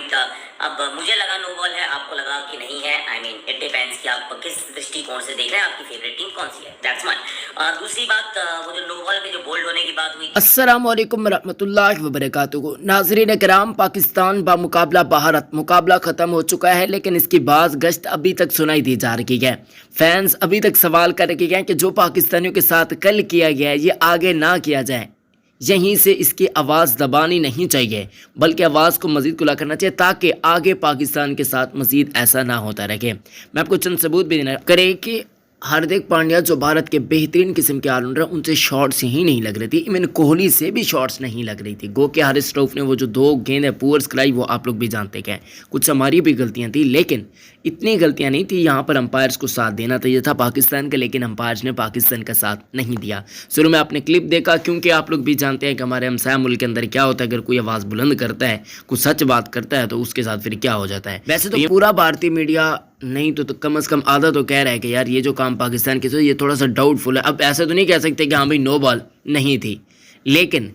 Point अब मुझे लगा नो बॉल है, आपको लगा कि नहीं है. आई मीन इट डिपेंड्स कि आप किस दृष्टिकोण से देख रहे हैं, आपकी फेवरेट टीम कौन सी है. That's one. दूसरी बात, वो जो नो बॉल पे जो बोल्ड होने की बात हुई. अस्सलामुअलैकुम रहमतुल्लाहि व बरकातुहू। नाज़रीन कराम, पाकिस्तान बा मुकाबला भारत मुकाबला ख़त्म हो चुका है, लेकिन इसकी बाज़ गश्त अभी तक सुनाई दी जा रही है. फैंस अभी तक सवाल कर रहे हैं कि जो पाकिस्तानियों के साथ कल किया गया है ये आगे ना किया जाए. यहीं से इसकी आवाज़ दबानी नहीं चाहिए, बल्कि आवाज़ को मज़ीद खुला करना चाहिए ताकि आगे पाकिस्तान के साथ मज़ीद ऐसा ना होता रहे. मैं आपको चंद सबूत भी देना करे कि हार्दिक पांड्या जो भारत के बेहतरीन किस्म के ऑलराउंडर, उनसे शॉट्स ही नहीं लग रही थी. इवन कोहली से भी शॉट्स नहीं लग रही थी. गो के हारिस रऊफ ने वो जो 2 गेंदें पुअर्स कराई, वो आप लोग भी जानते हैं. कुछ हमारी भी गलतियां थी, लेकिन इतनी गलतियां नहीं थी. यहाँ पर अंपायर्स को साथ देना चाहिए था पाकिस्तान का, लेकिन अंपायर्स ने पाकिस्तान का साथ नहीं दिया. शुरू में आपने क्लिप देखा, क्योंकि आप लोग भी जानते हैं कि हमारे हमसाया मुल्क के अंदर क्या होता है. अगर कोई आवाज़ बुलंद करता है, कुछ सच बात करता है, तो उसके साथ फिर क्या हो जाता है. वैसे तो पूरा भारतीय मीडिया नहीं तो कम से कम आधा तो कह रहा है कि यार ये जो काम पाकिस्तान के साथ ये थोड़ा सा डाउटफुल है. अब ऐसा तो नहीं कह सकते कि हाँ भाई नो बॉल नहीं थी, लेकिन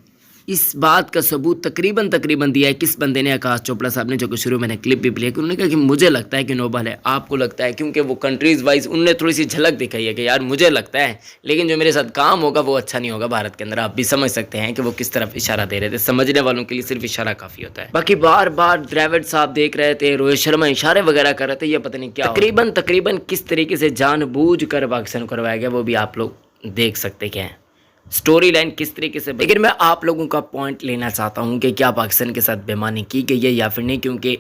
इस बात का सबूत तकरीबन दिया है किस बंदे ने, आकाश चोपड़ा साहब ने, जो कि शुरू मैंने क्लिप भी प्ले की. उन्होंने कहा कि मुझे लगता है कि नो बॉल है. आपको लगता है, क्योंकि वो कंट्रीज़ वाइज उनने थोड़ी सी झलक दिखाई है कि यार मुझे लगता है, लेकिन जो मेरे साथ काम होगा वो अच्छा नहीं होगा भारत के अंदर. आप भी समझ सकते हैं कि वो किस तरफ इशारा दे रहे थे. समझने वालों के लिए सिर्फ इशारा काफ़ी होता है. बाकी बार बार द्रविड़ साहब देख रहे थे, रोहित शर्मा इशारे वगैरह कर रहे थे. ये पता नहीं क्या तकरीबन किस तरीके से जानबूझ कर पाकिस्तान करवाया गया, वो भी आप लोग देख सकते हैं स्टोरी लाइन किस तरीके से. लेकिन मैं आप लोगों का पॉइंट लेना चाहता हूं कि क्या पाकिस्तान के साथ बेईमानी की गई है या फिर नहीं, क्योंकि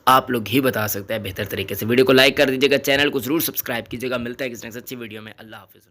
आप लोग ही बता सकते हैं बेहतर तरीके से. वीडियो को लाइक कर दीजिएगा, चैनल को जरूर सब्सक्राइब कीजिएगा. मिलता है किसी नेक्स्ट अच्छी वीडियो में. अल्लाह हाफिज़.